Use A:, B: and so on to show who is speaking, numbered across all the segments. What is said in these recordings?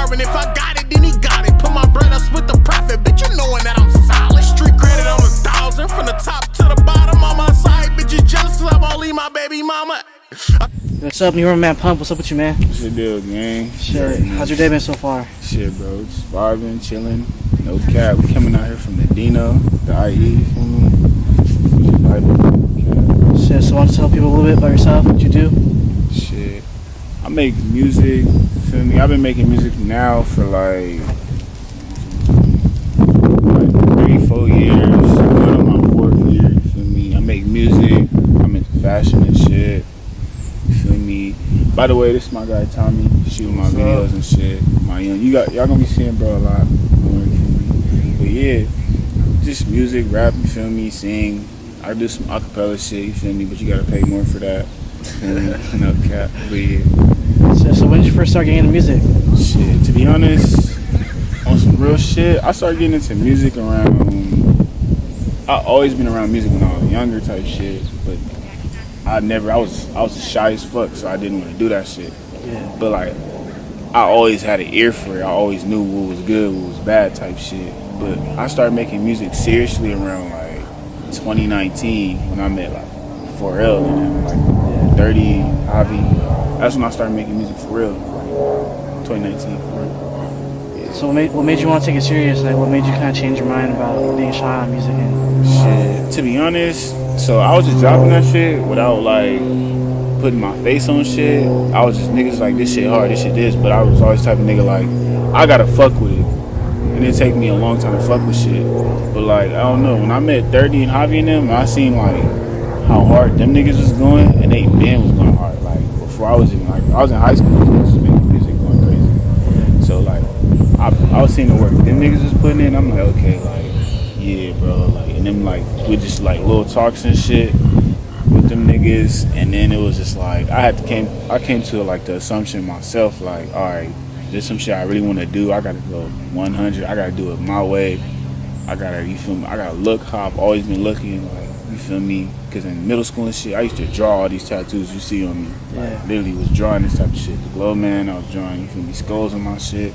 A: starving. If I got it, then he got it. Put my bread up with the profit, bitch, you knowing that I'm solid. Street credit on 1,000, from the top to the bottom. On my side, bitches jealous cause I won't leave my baby mama.
B: What's up, New York man? Pump, what's up with you, man?
C: What's the deal, gang?
B: Shit, how's your day been so far?
C: Shit, bro, just vibing, chilling, no cap. We coming out here from the Dino, the IE, you feel me? Just vibing, no cap.
B: Shit, so why don't you tell people a little bit about yourself, what you do?
C: Shit, I make music, you feel me? I've been making music now for like 3-4 years, going on my 4th year, you feel me? I make music, I'm into fashion and shit. You feel me? By the way, this is my guy Tommy, shooting my videos and shit. My young, y'all gonna be seeing bro a lot. But yeah, just music, rap. You feel me? Sing. I do some acapella shit. You feel me? But you gotta pay more for that. No cap. But yeah.
B: So when did you first start getting into music?
C: Shit. To be honest, on some real shit, I started getting into music around. I always been around music when I was younger, type shit, but. I was shy as fuck, so I didn't want to do that shit.
B: Yeah.
C: But like, I always had an ear for it. I always knew what was good, what was bad type shit. But I started making music seriously around like 2019 when I met like 4L and then like 30, Javi. That's when I started making music for real. Like 2019 for real. Yeah.
B: So what made you want to take it serious? Like what made you kind of change your mind about being shy on music?
C: Shit, to be honest, so I was just dropping that shit without like putting my face on shit. I was just niggas like, this shit hard, this shit this, but I was always the type of nigga like, I gotta fuck with it. And it take me a long time to fuck with shit. But like, I don't know, when I met 30 and Javi and them, I seen like how hard them niggas was going and they band was going hard. Like before I was even like, I was in high school, niggas was making music going crazy. So like, I was seeing the work them niggas was putting in, I'm like, okay, like, yeah, bro, like, and then like with just like little talks and shit with them niggas, and then it was just like I came to like the assumption myself, like, all right, there's some shit I really want to do. I gotta go 100. I gotta do it my way. I gotta, you feel me? I gotta look how I've always been looking, like, you feel me? Because in middle school and shit, I used to draw all these tattoos you see on me. Like, literally was drawing this type of shit. The glow man, I was drawing, you feel me? Skulls on my shit.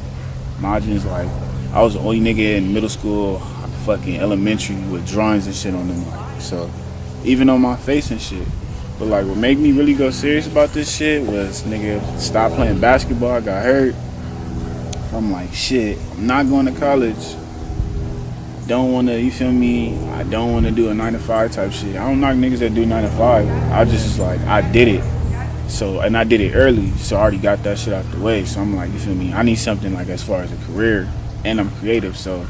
C: Margins, like, I was the only nigga in middle school, fucking elementary, with drawings and shit on them, like, so even on my face and shit. But like what made me really go serious about this shit was, nigga, stop playing basketball, I got hurt. I'm like, shit, I'm not going to college, don't want to, you feel me, I don't want to do a 9-to-5 type shit. I don't knock niggas that do 9-to-5. I just like, I did it. So, and I did it early, so I already got that shit out the way. So I'm like, you feel me, I need something like as far as a career, and I'm creative, so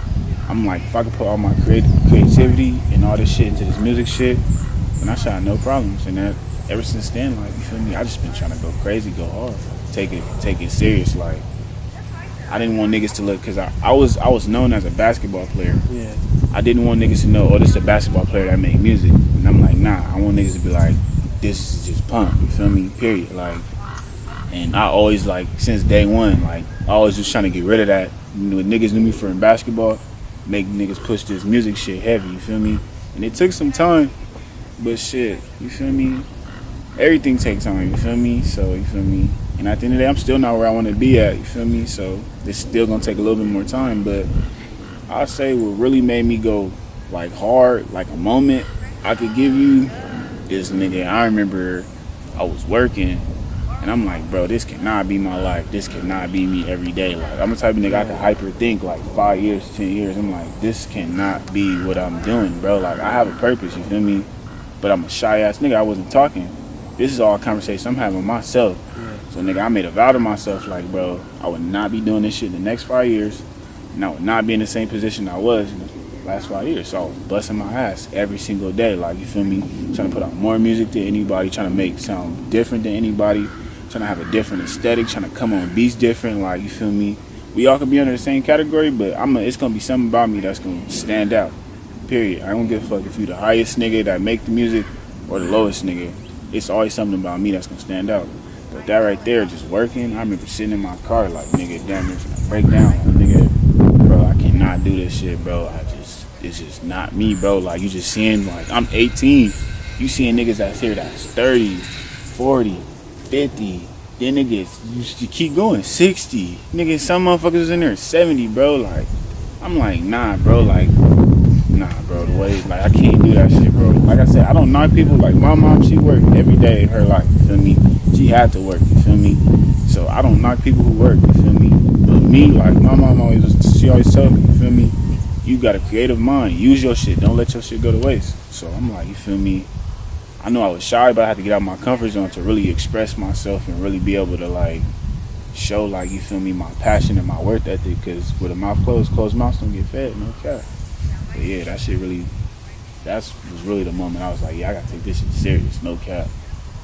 C: I'm like, if I could put all my creativity and all this shit into this music shit, then I shot no problems. And that, ever since then, like, you feel me, I just been trying to go crazy, go hard, take it serious. Like, I didn't want niggas to look, cause I was known as a basketball player.
B: Yeah.
C: I didn't want niggas to know, oh, this is a basketball player that make music. And I'm like, nah, I want niggas to be like, this is just Pump, you feel me, period. Like, and I always, like, since day one, like, I always was trying to get rid of that. You know, niggas knew me for in basketball, make niggas push this music shit heavy, you feel me? And it took some time, but shit, you feel me? Everything takes time, you feel me? So, you feel me? And at the end of the day, I'm still not where I want to be at, you feel me? So, it's still gonna take a little bit more time, but I'll say what really made me go, like, hard, like a moment I could give you is, nigga, I remember I was working, and I'm like, bro, this cannot be my life. This cannot be me every day. Like, I'm the type of nigga I can hyper think like 5 years, 10 years. I'm like, this cannot be what I'm doing, bro. Like, I have a purpose, you feel me? But I'm a shy ass nigga. I wasn't talking. This is all a conversation I'm having with myself. So, nigga, I made a vow to myself, like, bro, I would not be doing this shit in the next 5 years, and I would not be in the same position I was in the last 5 years. So I was busting my ass every single day, like, you feel me? Trying to put out more music than anybody, trying to make sound different than anybody, trying to have a different aesthetic, trying to come on beats different, like, you feel me? We all could be under the same category, but it's gonna be something about me that's gonna stand out, period. I don't give a fuck if you the highest nigga that make the music or the lowest nigga. It's always something about me that's gonna stand out. But that right there, just working, I remember sitting in my car like, nigga, damn, it's gonna break down. Like, nigga, bro, I cannot do this shit, bro. It's just not me, bro. Like, you just seeing, like, I'm 18. You seeing niggas that's here that's 30, 40, 50. Then it gets, you keep going, 60. Nigga, some motherfuckers was in there 70, bro. Like, I'm like, nah, bro. Like, nah, bro. The way, like, I can't do that shit, bro. Like I said, I don't knock people. Like, my mom, she worked every day of her life, you feel me? She had to work, you feel me? So I don't knock people who work, you feel me? But me, like, my mom she always told me, you feel me? You got a creative mind. Use your shit. Don't let your shit go to waste. So I'm like, you feel me? I know I was shy, but I had to get out of my comfort zone to really express myself and really be able to, like, show, like, you feel me, my passion and my work ethic. Because with a mouth closed mouths don't get fed, no cap. But yeah, that shit really, was really the moment I was like, yeah, I gotta take this shit serious, no cap.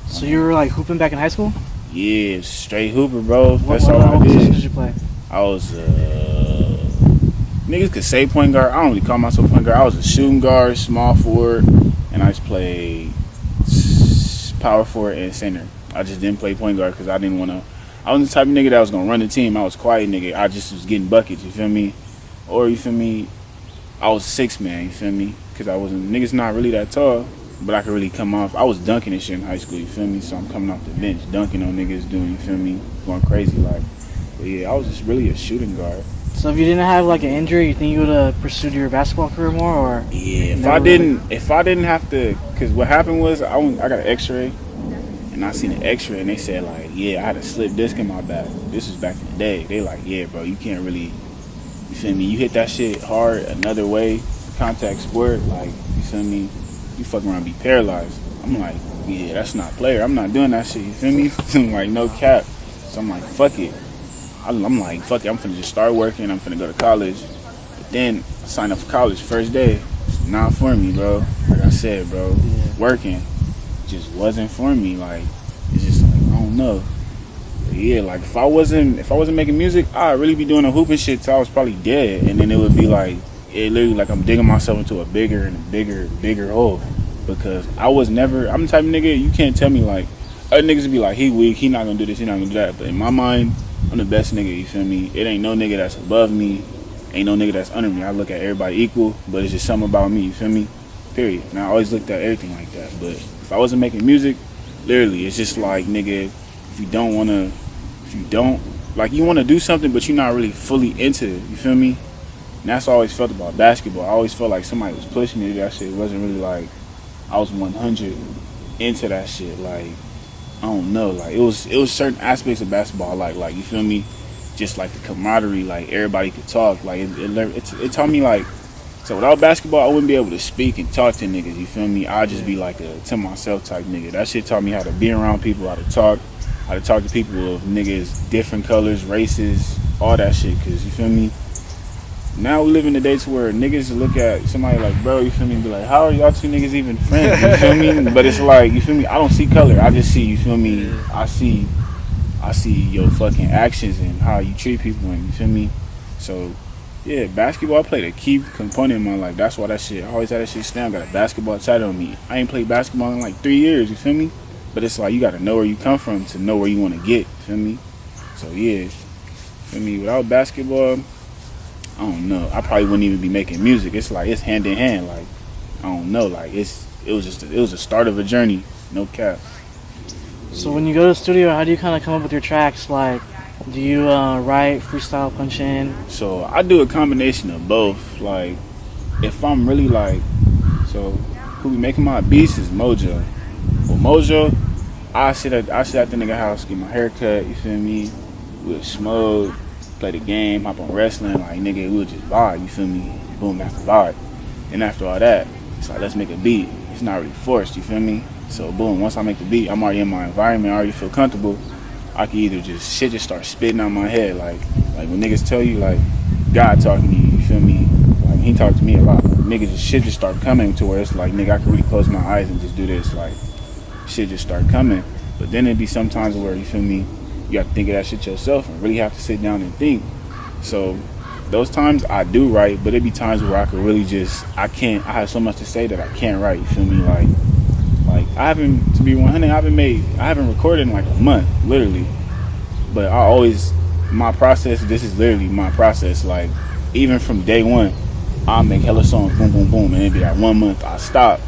B: So you were like hooping back in high school?
C: Yeah, straight hooper, bro.
B: What
C: That's all I
B: position
C: did.
B: did you play?
C: I was, niggas could say point guard. I don't really call myself point guard. I was a shooting guard, small forward, and I just played power forward and center. I just didn't play point guard because I didn't want to. I was the type of nigga that was gonna run the team. I was quiet nigga. I just was getting buckets. You feel me? Or you feel me? I was 6 man. You feel me? Because I wasn't niggas not really that tall, but I could really come off. I was dunking and shit in high school. You feel me? So I'm coming off the bench, dunking on niggas, doing, you feel me, going crazy like. But yeah, I was just really a shooting guard.
B: So if you didn't have like an injury, you think you would have pursued your basketball career more, or?
C: Yeah, if I didn't have to, because what happened was I got an X-ray, and I seen an X-ray, and they said like, yeah, I had a slip disc in my back. This was back in the day. They like, yeah, bro, you can't really, you feel me? You hit that shit hard another way, contact sport, like, you feel me? You fuck around and be paralyzed. I'm like, yeah, that's not player. I'm not doing that shit. You feel me? I'm like, no cap. So I'm like, fuck it. I'm like, fuck it, I'm finna just start working, I'm finna go to college. But then I signed up for college first day. It's not for me, bro. Like I said, bro, working just wasn't for me. Like, it's just like, I don't know. But yeah, like if I wasn't making music, I'd really be doing a hooping shit till I was probably dead. And then it would be like, it literally like I'm digging myself into a bigger and a bigger hole. Because I'm the type of nigga, you can't tell me like, other niggas be like, he weak, he not gonna do this, he not gonna do that. But in my mind, I'm the best nigga, you feel me? It ain't no nigga that's above me, ain't no nigga that's under me. I look at everybody equal, but it's just something about me, you feel me? Period. And I always looked at everything like that. But if I wasn't making music, literally, it's just like, nigga, if you wanna do something, but you're not really fully into it, you feel me? And that's what I always felt about basketball. I always felt like somebody was pushing me to that shit. It wasn't really like I was 100 into that shit. Like, I don't know, like it was certain aspects of basketball, like you feel me, just like the camaraderie, like everybody could talk, like it taught me like, so without basketball I wouldn't be able to speak and talk to niggas, you feel me? I'd just be like a to myself type nigga. That shit taught me how to be around people, how to talk to people of niggas, different colors, races, all that shit, cause you feel me? Now we live in the days where niggas look at somebody like, bro, you feel me, be like, how are y'all two niggas even friends? You feel me? But it's like, you feel me, I don't see color. I just see, you feel me, I see your fucking actions and how you treat people, and you feel me? So yeah, basketball played a key component in my life. That's why that shit, I always had that shit stand. Got a basketball tattoo on me. I ain't played basketball in like 3 years, you feel me? But it's like, you gotta know where you come from to know where you wanna get, you feel me? So yeah, feel me, without basketball, I don't know, I probably wouldn't even be making music. It's like, it's hand in hand, like, I don't know, like, it was the start of a journey, no cap.
B: So when you go to the studio, how do you kind of come up with your tracks? Like, do you write, freestyle, punch in?
C: So I do a combination of both. Like, if I'm really like, so who be making my beats is Mojo. Well, Mojo, I sit at the nigga house, get my hair cut, you feel me? We'll smoke, play the game, hop on wrestling, like, nigga, we'll just vibe, you feel me? Boom, that's the vibe. And after all that, it's like, let's make a beat. It's not really forced, you feel me? So boom, once I make the beat, I'm already in my environment, I already feel comfortable. I can either just start spitting out my head, like when niggas tell you, like, God talking to you, you feel me? Like, he talked to me a lot. Niggas just start coming to where it's like, nigga, I can really close my eyes and just do this, like, shit just start coming. But then it'd be sometimes where, you feel me, you have to think of that shit yourself and really have to sit down and think. So those times I do write, but it'd be times where I could really I have so much to say that I can't write, you feel me? Like I haven't, to be 100, I haven't recorded in like a month, literally. But my process, this is literally my process. Like, even from day one, I'll make hella songs, boom, boom, boom, and it'd be like 1 month, I stop.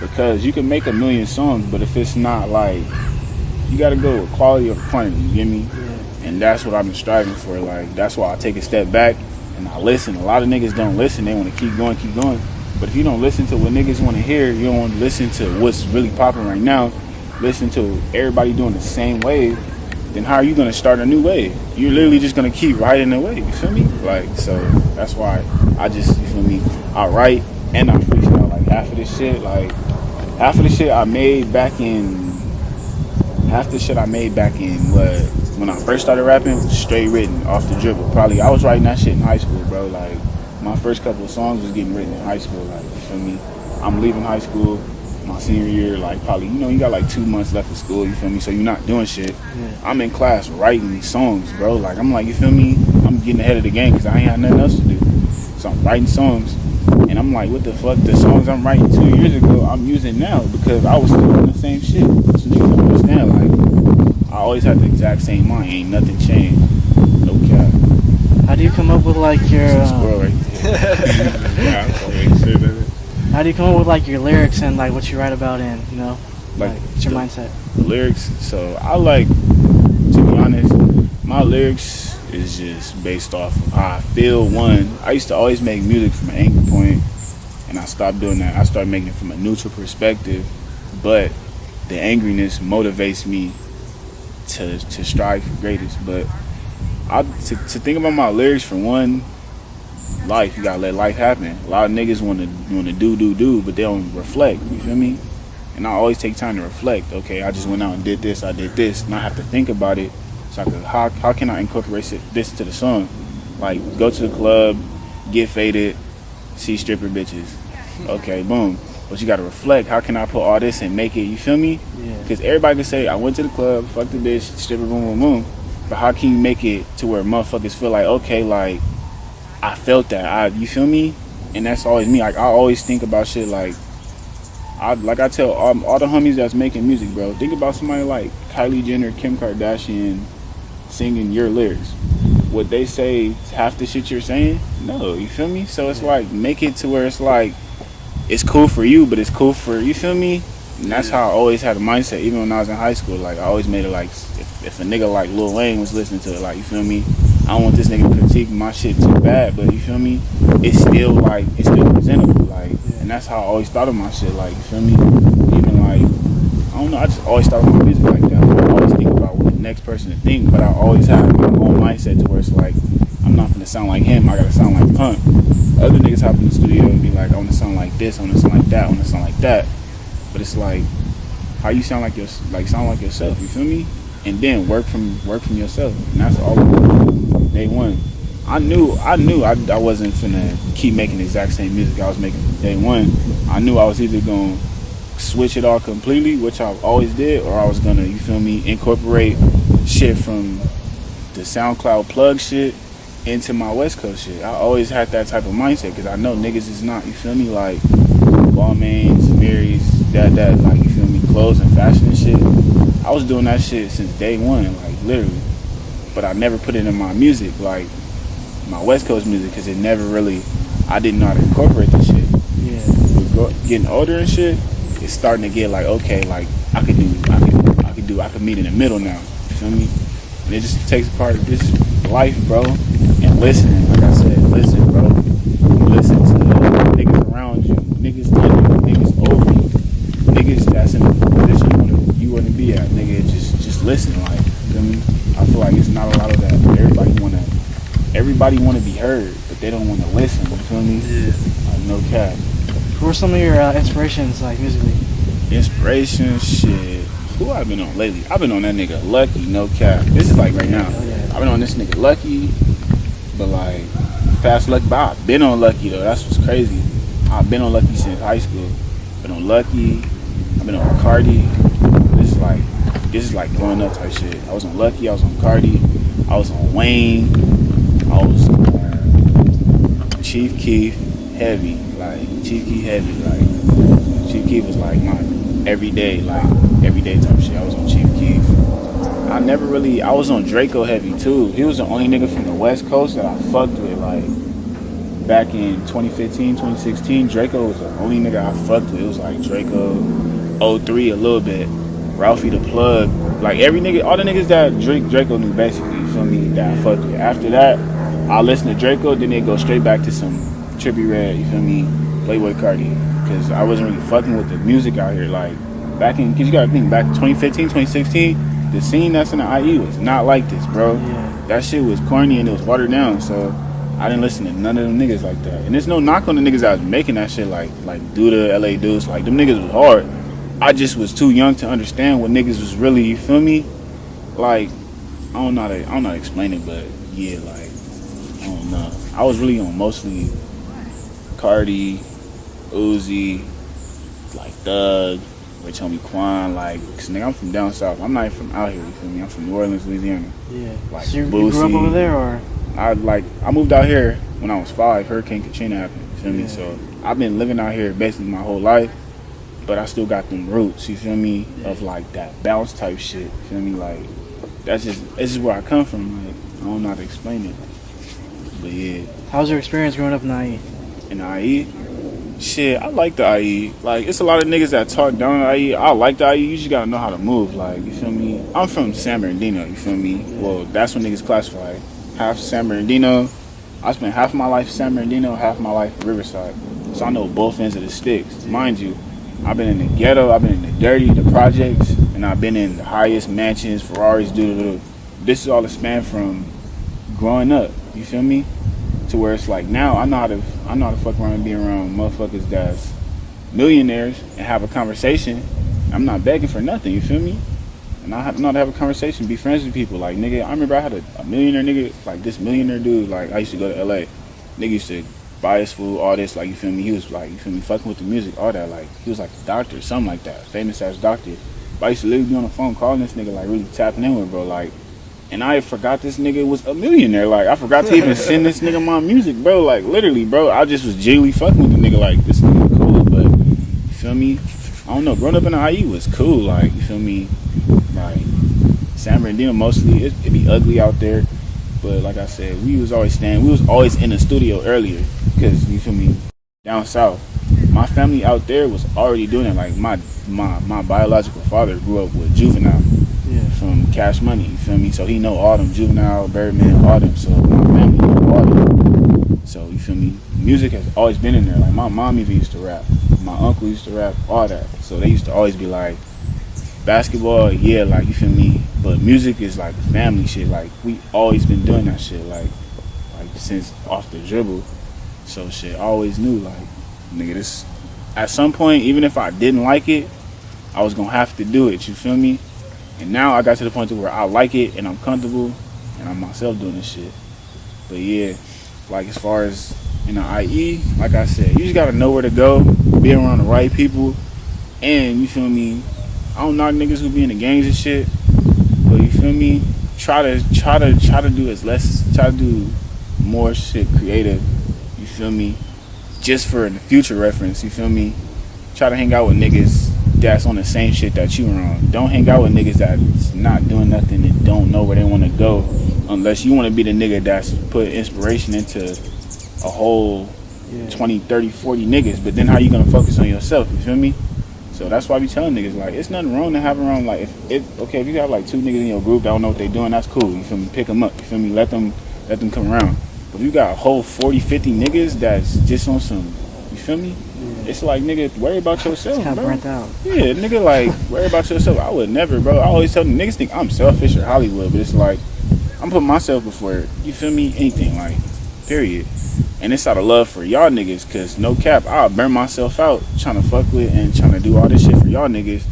C: Because you can make a million songs, but if it's not like, You gotta go with quality over quantity. You get me?
B: Yeah.
C: And that's what I've been striving for. Like that's why I take a step back and I listen. A lot of niggas don't listen. They want to keep going, keep going. But if you don't listen to what niggas want to hear, you don't want to listen to what's really popping right now. Listen to everybody doing the same wave. Then how are you gonna start a new wave? You're literally just gonna keep riding the wave. You feel me? Like so. That's why I just, you feel me? I write and I freestyle. Like half of the shit I made back in. Half the shit I made back in when I first started rapping was straight written off the dribble. Probably I was writing that shit in high school, bro. Like my first couple of songs was getting written in high school. Like you feel me? I'm leaving high school my senior year. Like probably you got like 2 months left of school. You feel me? So you're not doing shit.
B: Yeah.
C: I'm in class writing these songs, bro. Like I'm like you feel me? I'm getting ahead of the game because I ain't had nothing else to do. So I'm writing songs. And I'm like, what the fuck? The songs I'm writing 2 years ago, I'm using now because I was still doing the same shit. So niggas don't understand. Like, I always had the exact same mind. Ain't nothing changed. No cap.
B: How do you come up with like your?
C: Squirrel right there.
B: How do you come up with like your lyrics and like what you write about and like what's your mindset?
C: Lyrics. So I like, to be honest, my lyrics is just based off of how I feel. One, I used to always make music from an anger point, and I stopped doing that. I started making it from a neutral perspective, but the angriness motivates me to strive for greatest. But to think about my lyrics, for one, life, you gotta let life happen. A lot of niggas want to do, but they don't reflect. You feel me? And I always take time to reflect. Okay, I just went out and did this, and I have to think about it. So how can I incorporate this to the song? Like, go to the club, get faded, see stripper bitches. Okay, boom. But you gotta reflect. How can I put all this and make it? You feel me?
B: Yeah.
C: Because everybody can say, I went to the club, fucked the bitch, stripper, boom, boom, boom. But how can you make it to where motherfuckers feel like, okay, like, I felt that. You feel me? And that's always me. Like, I always think about shit like I tell all the homies that's making music, bro. Think about somebody like Kylie Jenner, Kim Kardashian, singing your lyrics. Would they say half the shit you're saying? No, you feel me? So it's like, make it to where it's like, it's cool for you, but it's cool for, you feel me? And that's how I always had a mindset, even when I was in high school. Like, I always made it like, if a nigga like Lil Wayne was listening to it, like, you feel me? I don't want this nigga to critique my shit too bad, but you feel me? It's still like, it's still presentable, like, and that's how I always thought of my shit, like, you feel me? Even like, I don't know, I just always thought of my music like that. I always think about what the next person to think, but I always have my own mindset to where it's like, I'm not gonna sound like him, I gotta sound like Pump. Other niggas hop in the studio and be like, I wanna sound like this, I wanna sound like that, I wanna sound like that. But it's like, how you sound like yourself, you feel me? And then work from yourself. And that's all day one. I knew I wasn't finna keep making the exact same music I was making from day one. I knew I was either gonna switch it all completely, which I always did, or I was gonna, you feel me, incorporate shit from the SoundCloud plug shit into my West Coast shit. I always had that type of mindset because I know niggas is not, you feel me, like Balmain's, Mary's, that, like, you feel me, clothes and fashion and shit. I was doing that shit since day one, like, literally. But I never put it in my music, like, my West Coast music, because it never really, I didn't know how to incorporate the shit.
B: Yeah.
C: With getting older and shit, it's starting to get like, okay, like, I could meet in the middle now, you feel me? And it just takes part of this life, bro, and listening, like I said, listen, bro. Listen to the niggas around you, niggas under you, niggas over you, niggas that's in the position you want to be at, nigga, just listen, like, you feel me? I feel like it's not a lot of that. Everybody wanna be heard, but they don't wanna listen, you feel me?
B: Yeah.
C: Like, no cap.
B: Who are some of your inspirations, like, musically?
C: Inspiration, shit. Who I've been on lately? I've been on that nigga Lucky, no cap. This is like right now.
B: Oh, yeah.
C: I've been on this nigga Lucky, but like, Fast Lucky, but I've been on Lucky though, that's what's crazy. I've been on Lucky since high school. Been on Lucky, I've been on Cardi. This is like growing up type shit. I was on Lucky, I was on Cardi, I was on Wayne, I was on Chief Keef, heavy, like Chief Keef heavy, like Chief Keef was like my everyday type shit. I was on Chief Keef. I was on Draco heavy too. He was the only nigga from the West Coast that I fucked with, like back in 2015, 2016. Draco was the only nigga I fucked with. It was like Draco, 03 a little bit. Ralphie the Plug, like every nigga, all the niggas that Draco knew basically, you feel me, that I fucked with. After that, I listen to Draco, then they go straight back to some Trippie Redd, you feel me, Playboy Cardi, because I wasn't really fucking with the music out here, like, back in, because you gotta think, back 2015, 2016, the scene that's in the IE was not like this, bro.
B: Yeah.
C: That shit was corny and it was watered down, so I didn't listen to none of them niggas like that. And there's no knock on the niggas that was making that shit, like Duda, LA Deuce, like, them niggas was hard. I just was too young to understand what niggas was really, you feel me? Like, I don't know how to explain it, but yeah, like, I don't know. I was really on mostly Cardi, Uzi, like Thug, Rich Homie Quan, like, cause nigga, I'm from down south. I'm not even from out here, you feel me? I'm from New Orleans, Louisiana.
B: Yeah.
C: Like,
B: So you grew up over there, or?
C: I moved out here when I was 5. Hurricane Katrina happened, you feel me?
B: Yeah.
C: So I've been living out here basically my whole life. But I still got them roots, you feel me, of like that bounce type shit, you feel me, like, this is where I come from, like, I don't know how to explain it, but yeah.
B: How was your experience growing up in IE?
C: In the IE? Shit, I like the IE, like, it's a lot of niggas that talk down the IE, I like the IE, you just gotta know how to move, like, you feel me, I'm from San Bernardino, you feel me, well, that's what niggas classify, half San Bernardino, I spent half of my life in San Bernardino, half of my life in Riverside, so I know both ends of the sticks, mind you. I've been in the ghetto, I've been in the dirty, the projects, and I've been in the highest mansions, Ferraris, This is all the span from growing up, you feel me? To where it's like now I know how to fuck around and be around motherfuckers that's millionaires and have a conversation. I'm not begging for nothing, you feel me? And I know how to have a conversation, be friends with people. Like, nigga, I remember I had a millionaire nigga, like this millionaire dude, like I used to go to LA. Nigga used to buy his food, all this, like, you feel me, he was like, you feel me, fucking with the music, all that, like, he was like a doctor, something like that, famous ass doctor, but I used to literally be on the phone calling this nigga, like, really tapping in with, bro, like, and I forgot this nigga was a millionaire, like, I forgot to even send this nigga my music, bro, like, literally, bro, I just was genuinely fucking with the nigga, like, this nigga cool, but, you feel me, I don't know, growing up in the IE was cool, like, you feel me, like, San Bernardino mostly, it be ugly out there, but like I said, we was always in the studio earlier, because, you feel me, down south, my family out there was already doing it. Like, my biological father grew up with Juvenile, from Cash Money, you feel me, so he know all them, Juvenile, Birdman, all them, so my family know all them, so, you feel me, music has always been in there. Like, my mom even used to rap, my uncle used to rap, all that, so they used to always be like, basketball, yeah, like, you feel me, but music is like family shit, like, we always been doing that shit, like since off the dribble, so shit, I always knew, like, nigga, this, at some point, even if I didn't like it, I was gonna have to do it, you feel me, and now I got to the point to where I like it, and I'm comfortable, and I'm myself doing this shit, but yeah, like, as far as, in the IE, like I said, you just gotta know where to go, be around the right people, and, you feel me, I don't knock niggas who be in the gangs and shit, but you feel me? Try to do more shit creative. You feel me? Just for the future reference. You feel me? Try to hang out with niggas that's on the same shit that you are on. Don't hang out with niggas that's not doing nothing and don't know where they want to go, unless you want to be the nigga that's put inspiration into a whole 20, 30, 40 niggas. But then how you gonna focus on yourself? You feel me? So that's why I be telling niggas, like, it's nothing wrong to have around, like, if you have like 2 niggas in your group that don't know what they doing, that's cool, you feel me, pick them up, you feel me, let them come around. But if you got a whole 40, 50 niggas that's just on some, you feel me, it's like, nigga, worry about yourself,
B: kind
C: bro.
B: of burnt out.
C: Yeah, nigga, like, worry about yourself. I would never, bro. I always tell them, niggas think I'm selfish or Hollywood, but it's like, I'm putting myself before, you feel me, anything, like, period. And it's out of love for y'all niggas, cause no cap, I'll burn myself out trying to fuck with and trying to do all this shit for y'all niggas.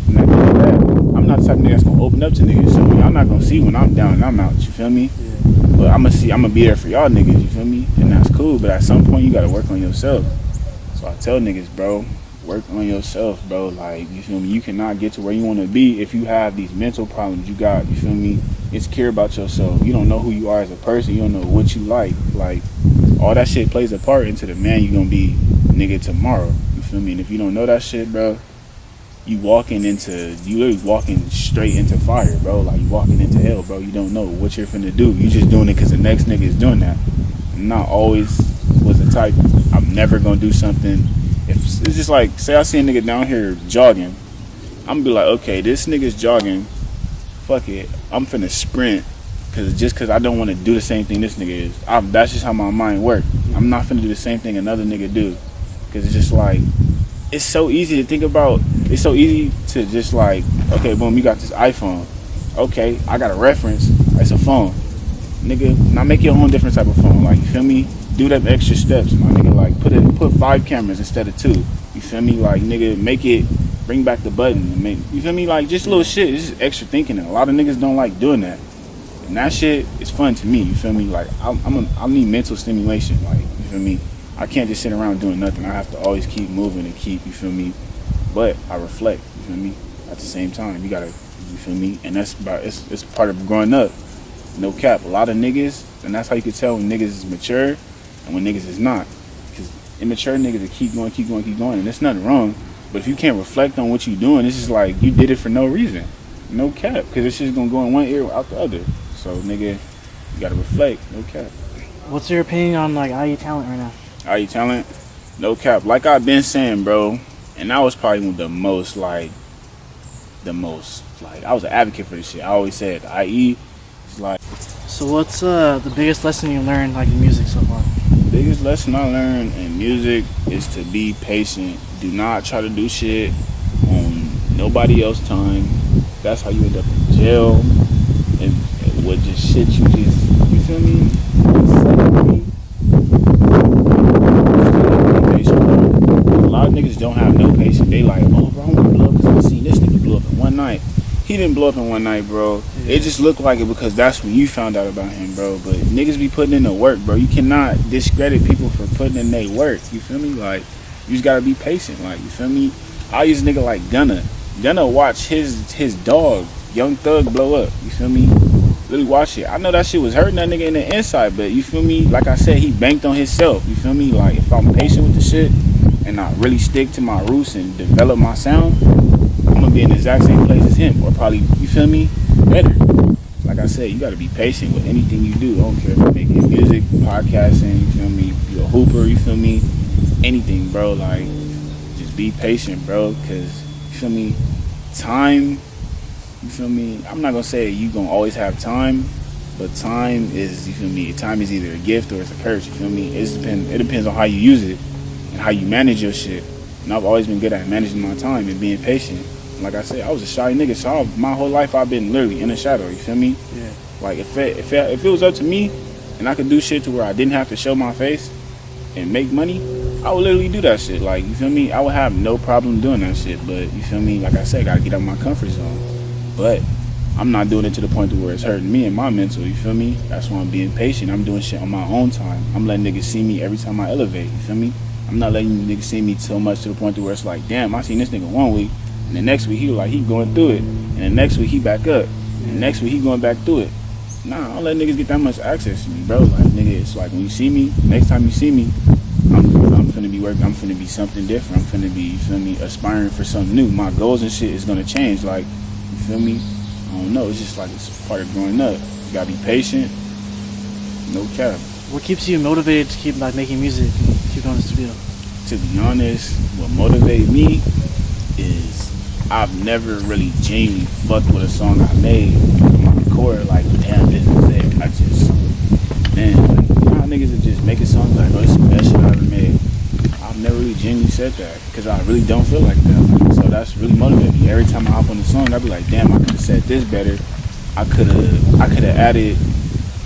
C: And after that, I'm not the type of nigga that's gonna open up to niggas. So y'all not gonna see when I'm down and I'm out, you feel me? Yeah. But I'm gonna be there for y'all niggas, you feel me? And that's cool, but at some point you gotta work on yourself. So I tell niggas, bro, work on yourself, bro. Like, you feel me? You cannot get to where you wanna be if you have these mental problems you got, you feel me? It's care about yourself. You don't know who you are as a person, you don't know what you like, all that shit plays a part into the man you gonna be, nigga, tomorrow. You feel me? And if you don't know that shit, bro, you literally walking straight into fire, bro. Like, you walking into hell, bro. You don't know what you're finna do. You just doing it because the next nigga is doing that. I'm not always was the type, I'm never gonna do something. If it's just like, say I see a nigga down here jogging, I'm gonna be like, okay, this nigga's jogging. Fuck it, I'm finna sprint. Cause I don't want to do the same thing this nigga is. That's just how my mind works. I'm not finna do the same thing another nigga do. Cause it's just like, it's so easy to think about. It's so easy to just like, okay, boom, you got this iPhone. Okay, I got a reference. It's a phone. Nigga, now make your own different type of phone. Like, you feel me? Do them extra steps, my nigga. Like, put 5 cameras instead of 2. You feel me? Like, nigga, make it, bring back the button. You feel me? Like, just little shit. It's just extra thinking. And a lot of niggas don't like doing that. And that shit is fun to me. You feel me? Like, I need mental stimulation. Like, you feel me? I can't just sit around doing nothing. I have to always keep moving and keep, you feel me? But I reflect, you feel me? At the same time, you gotta, you feel me? And that's about, it's part of growing up. No cap. A lot of niggas, and that's how you can tell when niggas is mature and when niggas is not. Because immature niggas will keep going, and there's nothing wrong. But if you can't reflect on what you're doing, it's just like you did it for no reason. No cap. Because it's just gonna go in one ear out the other. So, nigga, you gotta reflect. No cap.
B: What's your opinion on like IE talent right now?
C: IE talent? No cap. Like I've been saying, bro, and that was probably the most, I was an advocate for this shit. I always said, IE is like.
B: So what's the biggest lesson you learned like in music so far?
C: The biggest lesson I learned in music is to be patient. Do not try to do shit on nobody else's time. That's how you end up in jail. And with just shit you feel me? A lot of niggas don't have no patience. They like, oh bro, I wanna blow up because I seen this nigga blow up in one night. He didn't blow up in one night, bro. It just looked like it because that's when you found out about him, bro. But niggas be putting in the work, bro. You cannot discredit people for putting in their work. You feel me? Like, you just gotta be patient. Like, you feel me? I use a nigga like Gunna watch his dog, Young Thug, blow up. You feel me? Really watch it. I know that shit was hurting that nigga in the inside, but you feel me? Like I said, he banked on himself. You feel me? Like, if I'm patient with the shit and I really stick to my roots and develop my sound, I'm gonna be in the exact same place as him, or probably, you feel me, better. Like I said, you gotta be patient with anything you do. I don't care if you're making music, podcasting, you feel me, you're a hooper, you feel me, anything, bro. Like, just be patient, bro, because, you feel me, time, you feel me, I'm not gonna say you gonna always have time, but time is, you feel me, time is either a gift or it's a curse, you feel me. It depends on how you use it and how you manage your shit. And I've always been good at managing my time and being patient. Like I said, I was a shy nigga, so my whole life I've been literally in the shadow, you feel me?
B: Yeah.
C: Like, if it was up to me and I could do shit to where I didn't have to show my face and make money, I would literally do that shit. Like, you feel me? I would have no problem doing that shit. But, you feel me? Like I said, I gotta get out of my comfort zone. But I'm not doing it to the point to where it's hurting me and my mental, you feel me? That's why I'm being patient. I'm doing shit on my own time. I'm letting niggas see me every time I elevate, you feel me? I'm not letting niggas see me so much to the point to where it's like, damn, I seen this nigga one week, and the next week he going through it, and the next week he back up, and the next week he going back through it. Nah, I don't let niggas get that much access to me, bro. Like, nigga, it's like when you see me, next time you see me, I'm finna be working, I'm finna be something different, I'm finna be, you feel me, aspiring for something new. My goals and shit is gonna change, like, you feel me? I don't know, it's just like, it's part of growing up. You gotta be patient, no cap.
B: What keeps you motivated to keep like making music and keep going to the studio?
C: To be honest, what motivates me is I've never really genuinely fucked with a song I made from my record, like, damn, this is it. I just, man, like, you know how niggas that just make a song like, oh, this is the best shit I ever made. I've never really genuinely said that, because I really don't feel like that. So that's really motivating me. Every time I hop on the song, I'd be like, damn, I could have said this better. I could have added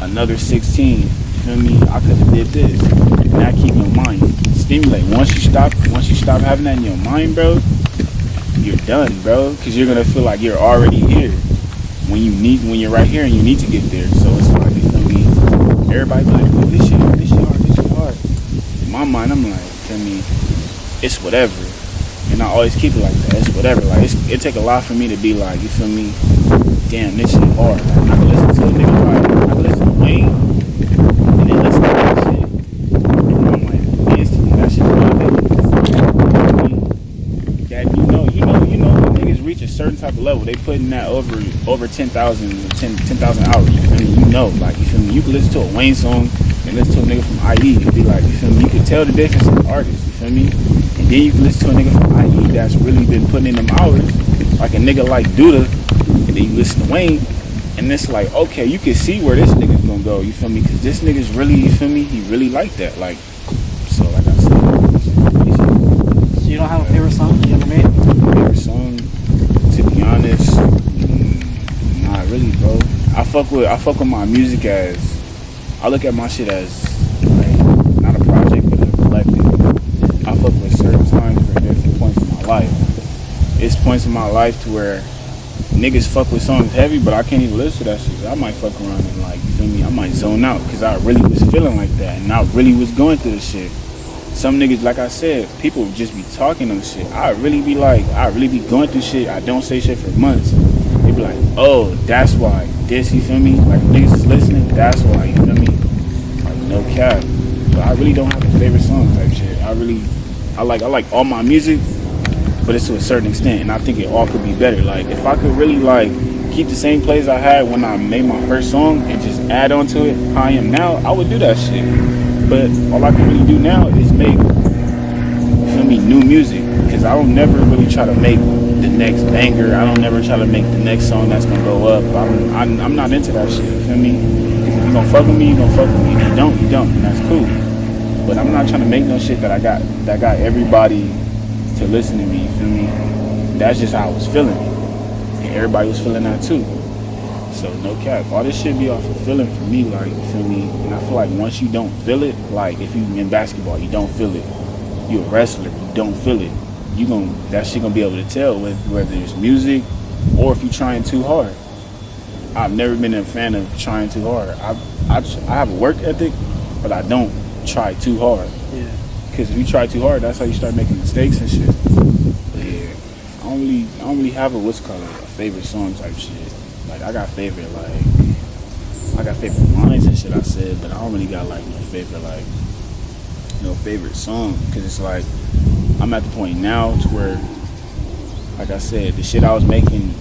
C: another 16. You feel me? I could have did this. And that keep your mind stimulate. Once you stop having that in your mind, bro, you're done, bro. Because you're gonna feel like you're already here when you're right here and you need to get there. So it's like, you feel me? Everybody be like, oh, this shit hard. In my mind, I'm like, you feel me? It's whatever. And I always keep it like that. It's whatever. Like, it take a lot for me to be like, you feel me? Damn, this shit hard. Like, I can listen to a nigga like, I can listen to Wayne and then listen to that shit. And I'm like, instantly, that shit you know, niggas reach a certain type of level. They putting that over 10,000 hours. You feel me? You know, like, you feel me? You can listen to a Wayne song and listen to a nigga from IE and be like, you feel me? You can tell the difference in the artists, you feel me? And then you can listen to a nigga from IE that's really been putting in them hours like a nigga like Duda, and then you listen to Wayne, and it's like, okay, you can see where this nigga's gonna go, you feel me? Because this nigga's really, you feel me? He really like that, like, so like I said.
B: So you don't have a favorite song you ever made?
C: Favorite song, to be honest, not really, bro. I fuck with my music as, I look at my shit as like not a project but a collective. I fuck with certain times for different points in my life. It's points in my life to where niggas fuck with songs heavy, but I can't even listen to that shit. I might fuck around and like, you feel me? I might zone out because I really was feeling like that and I really was going through the shit. Some niggas, like I said, people just be talking on shit. I really be going through shit. I don't say shit for months. They be like, oh, that's why this, you feel me? Like niggas is listening, that's why, you feel me? Like no cap. But I really don't have a favorite song type shit. I like all my music, but it's to a certain extent, and I think it all could be better. Like if I could really like keep the same plays I had when I made my first song and just add on to it how I am now, I would do that shit. But all I can really do now is make, you feel me, new music. Because I don't never really try to make the next banger. I don't never try to make the next song that's gonna go up. I'm not into that shit, you feel me? Because if you gonna fuck with me, you gonna fuck with me. If you don't, you don't, and that's cool. But I'm not trying to make no shit that got everybody to listen to me, you feel me? That's just how I was feeling. And everybody was feeling that too. So no cap, all this shit be off of feeling for me, like, you feel me? And I feel like once you don't feel it, like if you in basketball, you don't feel it. You a wrestler, you don't feel it. That shit gonna be able to tell whether it's music or if you trying too hard. I've never been a fan of trying too hard. I have a work ethic, but I don't try too hard.
B: Yeah.
C: Because if you try too hard, that's how you start making mistakes and shit. But yeah, I don't really have a favorite song type shit. Like I got favorite lines and shit I said, but I don't really got like no favorite song. Because it's like I'm at the point now to where, like I said, the shit I was making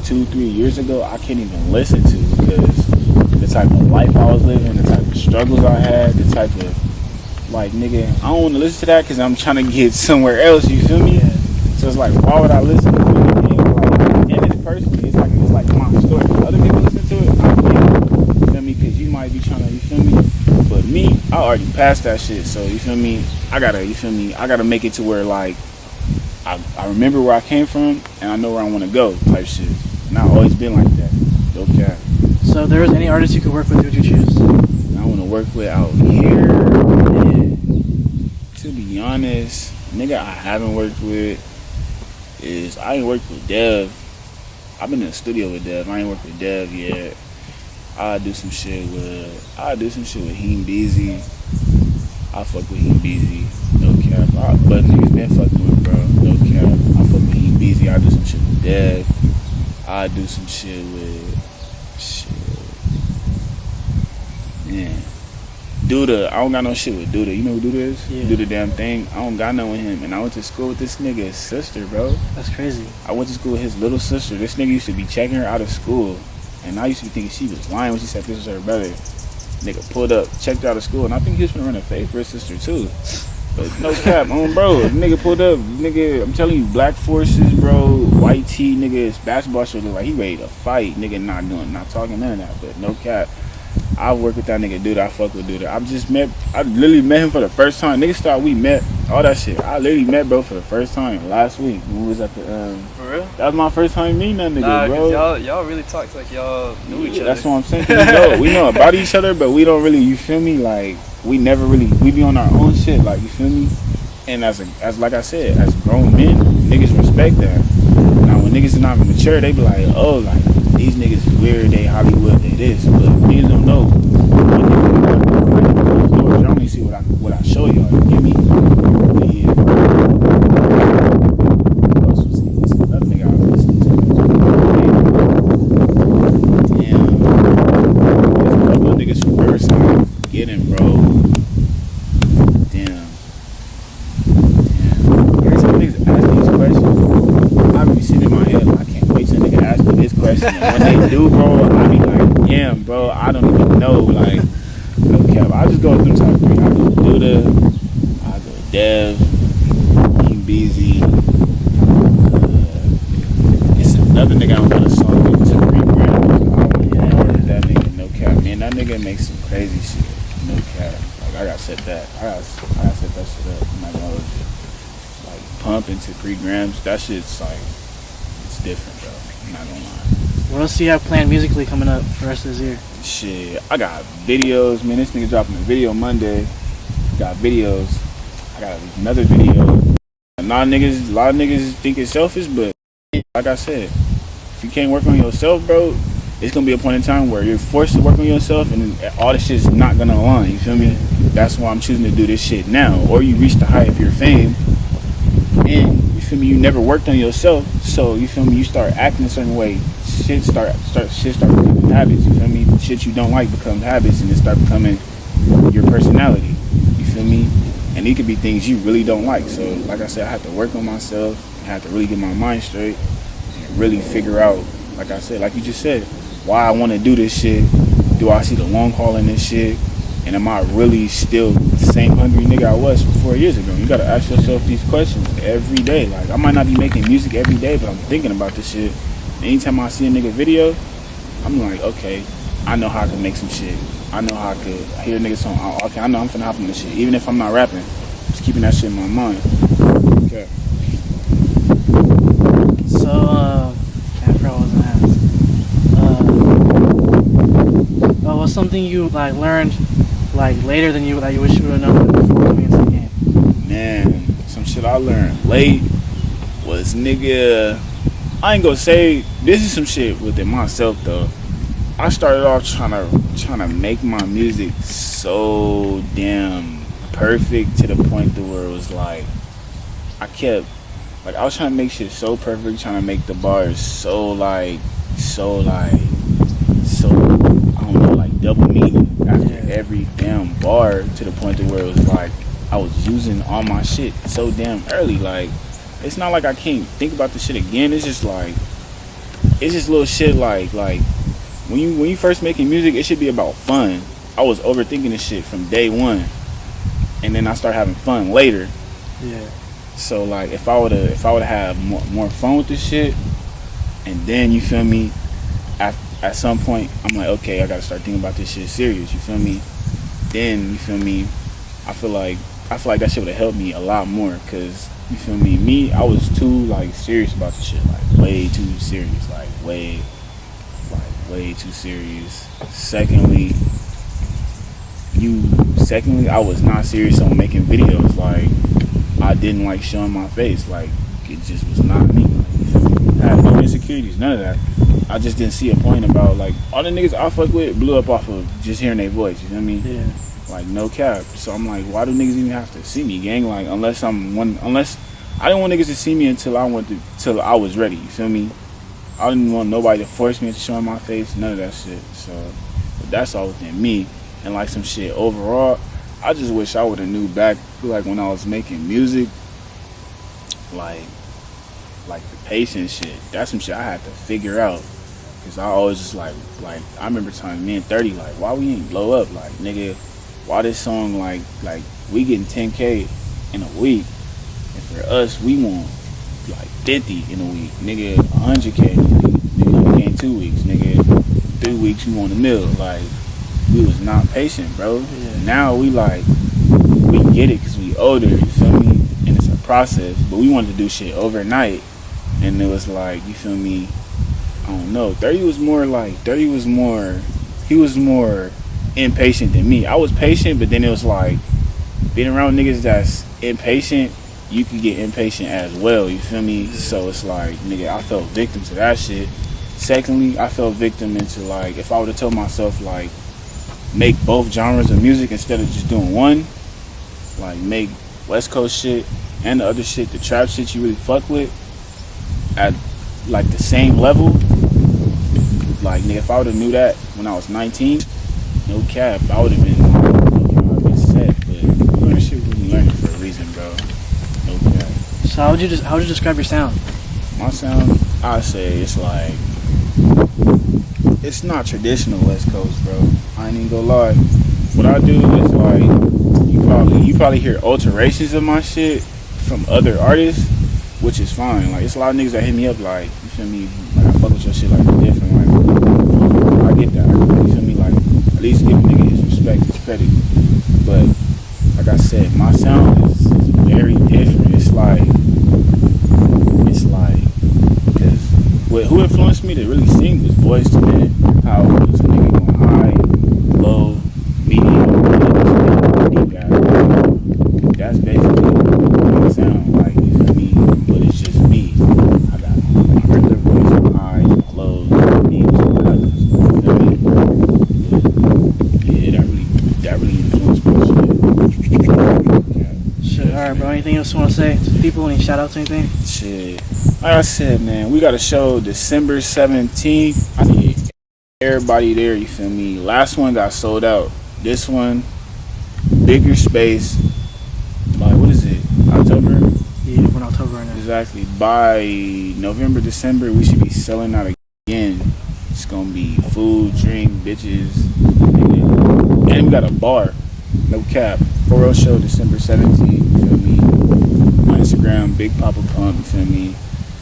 C: 2-3 years ago, I can't even listen to because the type of life I was living, the type of struggles I had, the type of like, nigga, I don't want to listen to that because I'm trying to get somewhere else, you feel me? So it's like, why would I listen to anything like, and it's personally, it's like my story. If other people listen to it, I can't, you feel me? Because you might be trying to, you feel me? But me, I already passed that shit, so you feel me? I gotta make it to where like, I remember where I came from and I know where I want to go type shit. And I've always been like that. Okay.
B: So if there was any artist you could work with, who would you choose?
C: I want to work with out here. Man, to be honest, nigga I haven't worked with is, I ain't worked with Dev. I've been in the studio with Dev. I ain't worked with Dev yet. I'll do some shit with Heem Beezy. I fuck with Heem Beezy. No cap. But niggas been fucking with, bro. No cap. I fuck with Heem Beezy. I do some shit with Dev. I do some shit with yeah. Duda, I don't got no shit with Duda. You know who Duda is?
B: Yeah.
C: Do the damn thing. I don't got no with him. And I went to school with this nigga's sister, bro.
B: That's crazy.
C: I went to school with his little sister. This nigga used to be checking her out of school. And I used to be thinking she was lying when she said this was her brother. Nigga pulled up, checked her out of school. And I think he was gonna run a fade for his sister too. But no cap, bro. Nigga pulled up. Nigga, I'm telling you, black forces, bro. White tee, nigga. His basketball shirt look like he ready to fight. Nigga not talking none of that. But no cap. I work with that nigga Duda. I fuck with Duda. I literally met him for the first time. Niggas thought we met, all that shit. I literally met bro for the first time last week when we was at the
D: For real?
C: that was my first time meeting that nigga, bro.
D: Y'all really talked like y'all knew each other.
C: That's what I'm saying. We know about each other, but we don't really, you feel me? Like we never really, we be on our own shit, like, you feel me? And as like I said, as grown men, niggas respect that. Now when niggas is not mature, they be like, oh, like these niggas is weird, they Hollywood, they this, but niggas don't know. Y'all only see what I show y'all, you get me? But yeah. What else was this? Another nigga I was listening to. Damn. There's a couple of niggas from Riverside I'm forgetting, bro. Damn. Every time niggas ask me this question, I be sitting in my head like, I can't wait till a nigga ask me this question. And when they do, bro, I be like, damn, bro, I don't even know. Like, no cap. I just go with them top three. I go Duda, I go Dev, Heem Beezy, nigga don't put a song into 3 grams. I don't know that nigga, no cap. Man, that nigga makes some crazy shit. No cap. Like, I gotta set that. I gotta set that shit up. I'm not gonna like pump into 3 grams. That shit's like, it's different, bro. I'm not gonna lie.
B: What else do you have planned musically coming up for the rest of this year?
C: Shit, I got videos. Man, this nigga dropping a video Monday. Got videos. I got another video. A lot of niggas think it's selfish, but like I said, if you can't work on yourself, bro, it's gonna be a point in time where you're forced to work on yourself, and then all this shit's not gonna align. You feel me? That's why I'm choosing to do this shit now. Or you reach the height of your fame, and you feel me? You never worked on yourself, so you feel me? You start acting a certain way. Shit start becoming habits. You feel me? Shit you don't like becomes habits, and it start becoming your personality. You feel me? And it could be things you really don't like. So, like I said, I have to work on myself. I have to really get my mind straight and really figure out, like I said, like you just said, why I want to do this shit. Do I see the long haul in this shit? And am I really still the same hungry nigga I was 4 years ago? You gotta ask yourself these questions every day. Like, I might not be making music every day, but I'm thinking about this shit. Anytime I see a nigga video, I'm like, okay, I know how I can make some shit. I know how I could hear a nigga song. Okay, I know I'm finna hop on this shit. Even if I'm not rapping, just keeping that shit in my mind. Okay.
B: So, I forgot what I was gonna ask. What's something you like learned like later than you that you wish you would have known before coming into the game?
C: Man, some shit I learned late was, nigga, I ain't gonna say this is some shit within myself though. I started off trying to make my music so damn perfect to the point to where it was like I was trying to make shit so perfect, trying to make the bars so I don't know, like double meaning after every damn bar, to the point to where it was like I was using all my shit so damn early. Like, it's not like I can't think about the shit again. It's just like, it's just little shit like when you first making music, it should be about fun. I was overthinking this shit from day one, and then I start having fun later.
B: Yeah.
C: So like, if I would have more fun with this shit, and then you feel me, at some point I'm like, okay, I gotta start thinking about this shit serious. You feel me? Then you feel me? I feel like that shit would have helped me a lot more, cause you feel me? I was too like serious about the shit, like way too serious, like way too serious. Secondly, I was not serious on making videos. Like, I didn't like showing my face. Like, it just was not me. Like, you feel me? I had no insecurities, none of that. I just didn't see a point about, like, all the niggas I fuck with blew up off of just hearing their voice. You feel me?
B: Yeah.
C: Like, no cap. So I'm like, why do niggas even have to see me, gang? Like, unless I didn't want niggas to see me until I was ready. You feel me? I didn't want nobody to force me to show my face, none of that shit. So, but that's all within me. And like some shit overall, I just wish I would have knew back, like when I was making music, like the patience shit. That's some shit I had to figure out. Cause I always just like I remember telling me and 30, like, why we ain't blow up? Like, nigga, why this song like we getting 10K in a week, and for us we want like 50 in a week, nigga, 100K in a week, nigga, we in 2 weeks, nigga, 3 weeks we want a meal. Like, we was not patient, bro.
B: Yeah.
C: Now we get it because we older, you feel me? And it's a process, but we wanted to do shit overnight, and it was like, you feel me? I don't know. 30 was more, he was more impatient than me. I was patient, but then it was like, being around niggas that's impatient, you can get impatient as well, you feel me? So it's like, nigga, I fell victim to that shit. Secondly, I fell victim into, like, if I would have told myself, like, make both genres of music instead of just doing one, like, make West Coast shit and the other shit, the trap shit you really fuck with, at, like, the same level. Like, nigga, if I would have knew that when I was 19, no cap, I would have been set. But learning shit, we learning for a reason, bro. No cap.
B: So how would you describe your sound?
C: My sound, I say it's like, it's not traditional West Coast, bro. I ain't even gonna lie. What I do is like, you probably hear alterations of my shit from other artists, which is fine. Like, it's a lot of niggas that hit me up like, you feel me? Like, I fuck with your shit like different. Like, I get that. You feel me? Like, at least give a nigga his respect, his credit. But like I said, my sound is very different. It's like, because who influenced me to really sing was Boys to Men. How it was a nigga going high, low, medium, deep guy. That's basically my sound. Like, you feel me? But it's just me. I got my regular voice, my highs, my lows, my mediums, my others. You feel me? Yeah, that really influenced my shit.
B: Shit, alright, bro. Anything else you want to say to people? Any shout outs, anything?
C: Shit. Like I said, man, we got a show December 17th. I need everybody there, you feel me? Last one got sold out. This one, bigger space. By, what is it? October?
B: Yeah, we're in October right now.
C: Exactly. By November, December, we should be selling out again. It's gonna be food, drink, bitches. And we got a bar. No cap. 4-0 show December 17th, you feel me? My Instagram, Big Papa Pump, you feel me?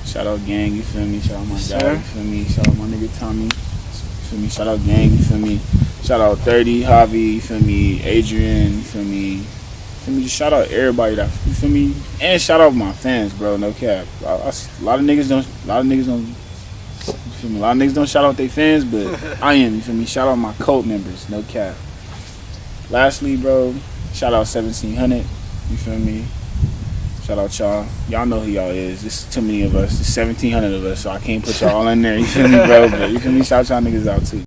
C: Shout out gang, you feel me? Shout out my guy, you feel me? Shout out my nigga Tommy, you feel me? Shout out gang, you feel me? Shout out 30, Javi, you feel me? Adrian, you feel me? You feel me? Just shout out everybody that, you feel me? And shout out my fans, bro, no cap. A lot of niggas don't, you feel me? A lot of niggas don't shout out their fans, but I am, you feel me? Shout out my cult members, no cap. Lastly, bro, shout out 1700, you feel me? Shout out y'all. Y'all know who y'all is. There's too many of us. There's 1,700 of us, so I can't put y'all all in there. You feel me, bro? But you feel me? Shout y'all niggas out too.